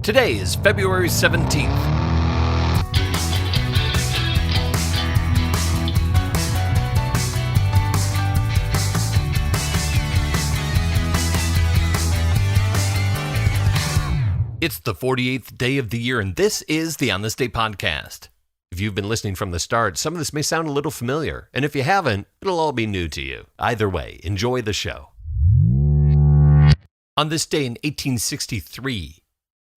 Today is February 17th. It's the 48th day of the year, and this is the On This Day podcast. If you've been listening from the start, some of this may sound a little familiar, and if you haven't, it'll all be new to you. Either way, enjoy the show. On this day in 1863,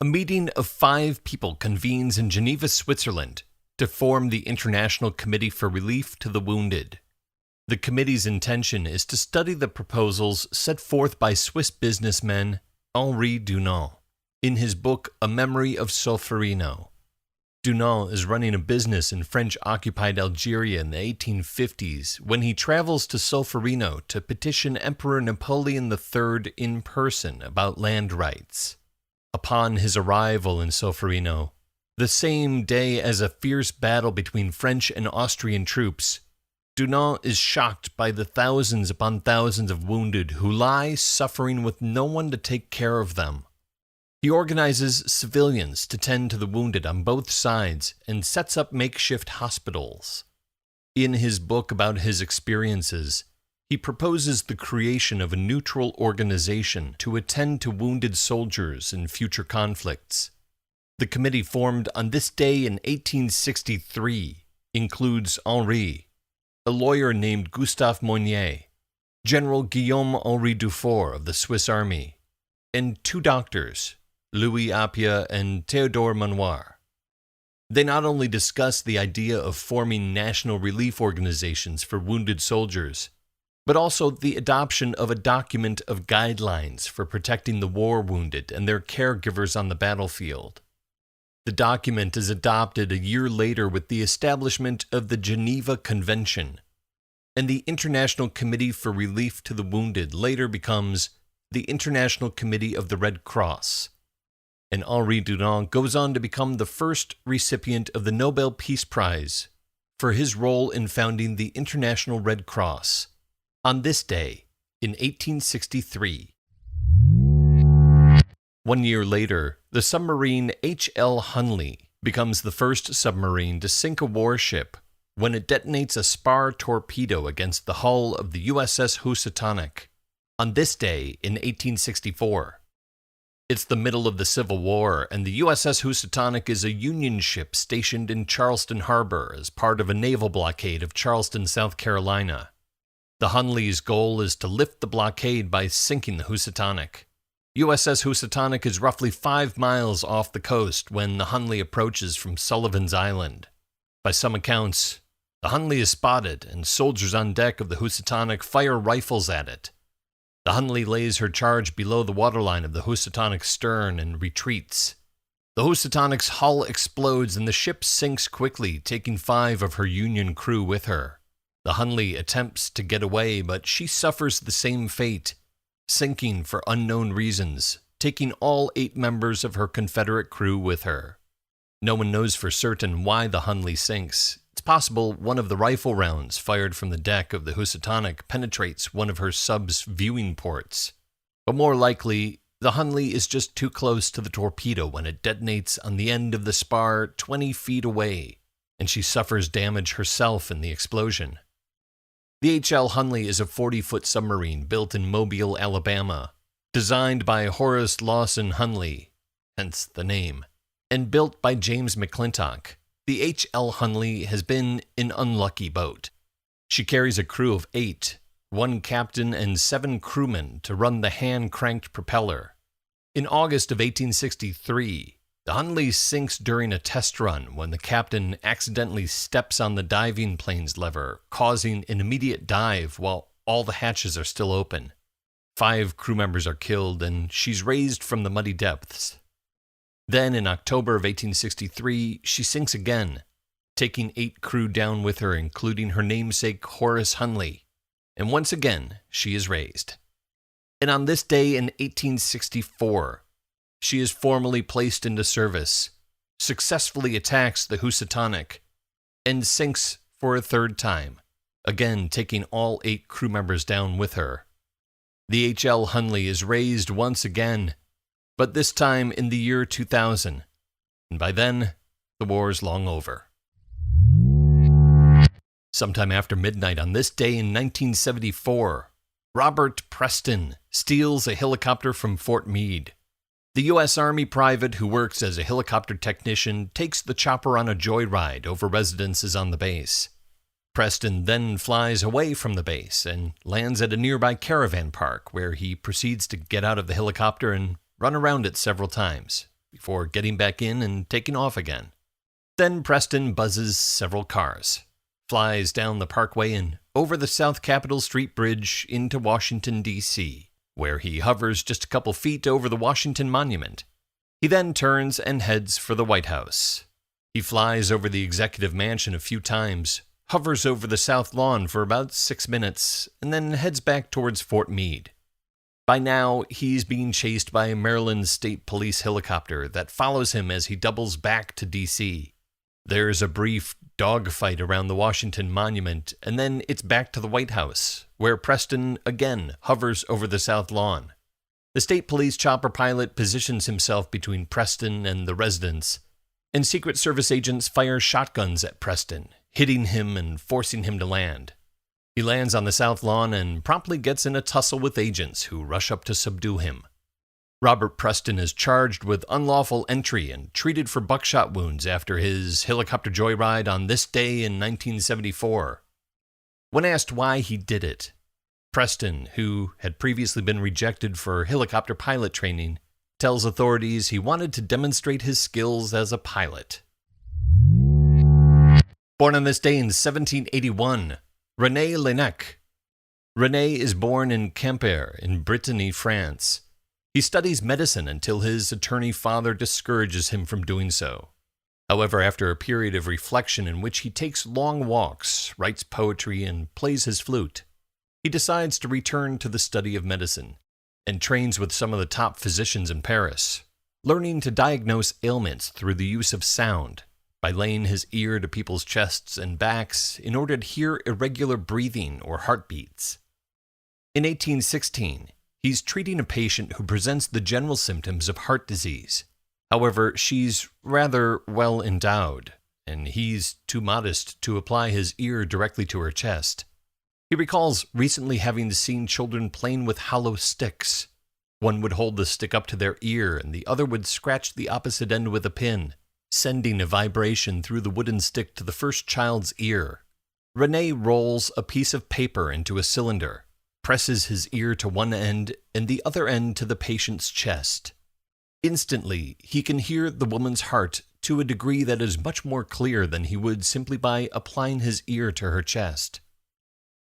a meeting of 5 people convenes in Geneva, Switzerland, to form the International Committee for Relief to the Wounded. The committee's intention is to study the proposals set forth by Swiss businessman Henri Dunant in his book A Memory of Solferino. Dunant is running a business in French-occupied Algeria in the 1850s when he travels to Solferino to petition Emperor Napoleon III in person about land rights. Upon his arrival in Solferino, the same day as a fierce battle between French and Austrian troops, Dunant is shocked by the thousands upon thousands of wounded who lie suffering with no one to take care of them. He organizes civilians to tend to the wounded on both sides and sets up makeshift hospitals. In his book about his experiences, he proposes the creation of a neutral organization to attend to wounded soldiers in future conflicts. The committee formed on this day in 1863 includes Henri, a lawyer named Gustave Monnier, General Guillaume-Henri Dufour of the Swiss Army, and 2 doctors, Louis Appia and Théodore Manoir. They not only discuss the idea of forming national relief organizations for wounded soldiers, but also the adoption of a document of guidelines for protecting the war wounded and their caregivers on the battlefield. The document is adopted a year later with the establishment of the Geneva Convention, and the International Committee for Relief to the Wounded later becomes the International Committee of the Red Cross. And Henri Dunant goes on to become the first recipient of the Nobel Peace Prize for his role in founding the International Red Cross on this day in 1863. 1 year later, the submarine HL Hunley becomes the first submarine to sink a warship when it detonates a spar torpedo against the hull of the USS Housatonic on this day in 1864. It's the middle of the Civil War, and the USS Housatonic is a Union ship stationed in Charleston Harbor as part of a naval blockade of Charleston, South Carolina. The Hunley's goal is to lift the blockade by sinking the Housatonic. USS Housatonic is roughly 5 miles off the coast when the Hunley approaches from Sullivan's Island. By some accounts, the Hunley is spotted, and soldiers on deck of the Housatonic fire rifles at it. The Hunley lays her charge below the waterline of the Housatonic's stern and retreats. The Housatonic's hull explodes and the ship sinks quickly, taking 5 of her Union crew with her. The Hunley attempts to get away, but she suffers the same fate, sinking for unknown reasons, taking all 8 members of her Confederate crew with her. No one knows for certain why the Hunley sinks. It's possible one of the rifle rounds fired from the deck of the Housatonic penetrates one of her sub's viewing ports. But more likely, the Hunley is just too close to the torpedo when it detonates on the end of the spar 20 feet away, and she suffers damage herself in the explosion. The HL Hunley is a 40-foot submarine built in Mobile, Alabama, designed by Horace Lawson Hunley, hence the name, and built by James McClintock. The HL Hunley has been an unlucky boat. She carries a crew of 8, 1 captain and 7 crewmen to run the hand-cranked propeller. In August of 1863, the Hunley sinks during a test run when the captain accidentally steps on the diving plane's lever, causing an immediate dive while all the hatches are still open. 5 crew members are killed, and she's raised from the muddy depths. Then, in October of 1863, she sinks again, taking 8 crew down with her, including her namesake Horace Hunley, and once again, she is raised. And on this day in 1864, she is formally placed into service, successfully attacks the Housatonic, and sinks for a 3rd time, again taking all 8 crew members down with her. The HL Hunley is raised once again, but this time in the year 2000, and by then, the war's long over. Sometime after midnight on this day in 1974, Robert Preston steals a helicopter from Fort Meade. The U.S. Army private who works as a helicopter technician takes the chopper on a joyride over residences on the base. Preston then flies away from the base and lands at a nearby caravan park where he proceeds to get out of the helicopter and run around it several times before getting back in and taking off again. Then Preston buzzes several cars, flies down the parkway and over the South Capitol Street Bridge into Washington, D.C., where he hovers just a couple feet over the Washington Monument. He then turns and heads for the White House. He flies over the Executive Mansion a few times, hovers over the South Lawn for about 6 minutes, and then heads back towards Fort Meade. By now, he's being chased by a Maryland State Police helicopter that follows him as he doubles back to D.C. There's a brief dogfight around the Washington Monument, and then it's back to the White House, where Preston again hovers over the South Lawn. The State Police chopper pilot positions himself between Preston and the residents, and Secret Service agents fire shotguns at Preston, hitting him and forcing him to land. He lands on the South Lawn and promptly gets in a tussle with agents who rush up to subdue him. Robert Preston is charged with unlawful entry and treated for buckshot wounds after his helicopter joyride on this day in 1974. When asked why he did it, Preston, who had previously been rejected for helicopter pilot training, tells authorities he wanted to demonstrate his skills as a pilot. Born on this day in 1781, Rene Laennec. Rene is born in Quimper in Brittany, France. He studies medicine until his attorney father discourages him from doing so. However, after a period of reflection in which he takes long walks, writes poetry, and plays his flute, he decides to return to the study of medicine and trains with some of the top physicians in Paris, learning to diagnose ailments through the use of sound by laying his ear to people's chests and backs in order to hear irregular breathing or heartbeats. In 1816, he's treating a patient who presents the general symptoms of heart disease. However, she's rather well endowed, and he's too modest to apply his ear directly to her chest. He recalls recently having seen children playing with hollow sticks. One would hold the stick up to their ear, and the other would scratch the opposite end with a pin, sending a vibration through the wooden stick to the first child's ear. Rene rolls a piece of paper into a cylinder, presses his ear to one end and the other end to the patient's chest. Instantly, he can hear the woman's heart to a degree that is much more clear than he would simply by applying his ear to her chest.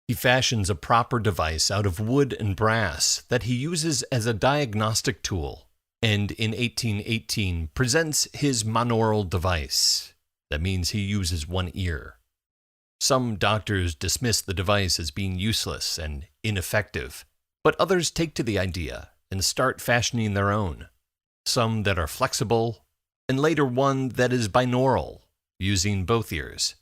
He fashions a proper device out of wood and brass that he uses as a diagnostic tool, and in 1818 presents his monaural device. That means he uses one ear. Some doctors dismiss the device as being useless and ineffective, but others take to the idea and start fashioning their own. Some that are flexible, and later one that is binaural, using both ears.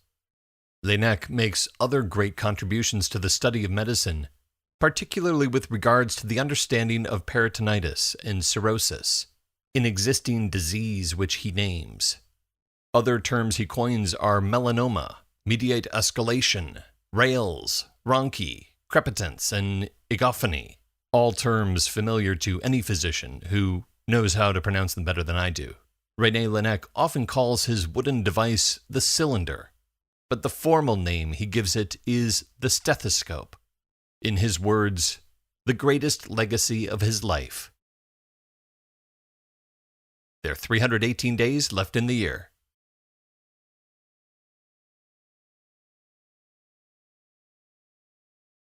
Laennec makes other great contributions to the study of medicine, particularly with regards to the understanding of peritonitis and cirrhosis, an existing disease which he names. Other terms he coins are melanoma, mediate escalation, rales, rhonchi, crepitance, and egophony, all terms familiar to any physician who knows how to pronounce them better than I do. Rene Laennec often calls his wooden device the cylinder, but the formal name he gives it is the stethoscope. In his words, the greatest legacy of his life. There are 318 days left in the year.